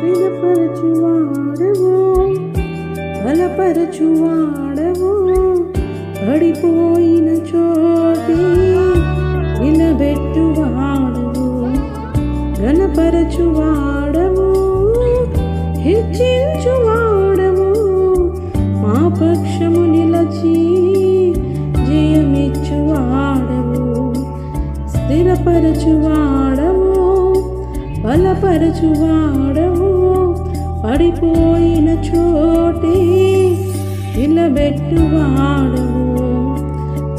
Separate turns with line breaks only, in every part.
స్థిరపరచువాడవు బలపరచువాడవు పడిపోయిన చోటే నిలబెట్టువాడవు ఘనపరచువాడవు హెచ్చించువాడవు మా పక్షము నిలచి జయమిచ్చువాడవు స్థిరపరచువాడవు బలపరచువాడవు పడిపోయిన చోటే నిలబెట్టువాడవు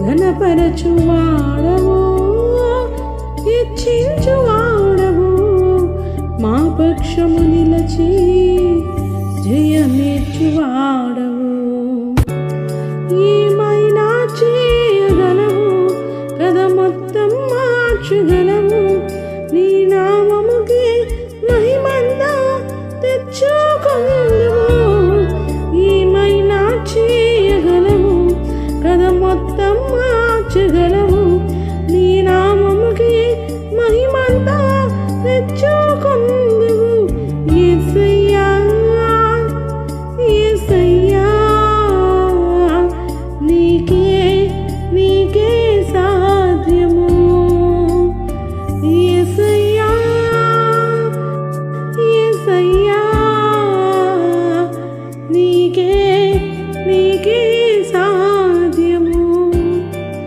ఘనపరచువాడవు హెచ్చించువాడవు మా పక్షము నిలచి జయమిచ్చువాడవు ఏమైనా చేయగలవు కథ మొత్తం మార్చగలవు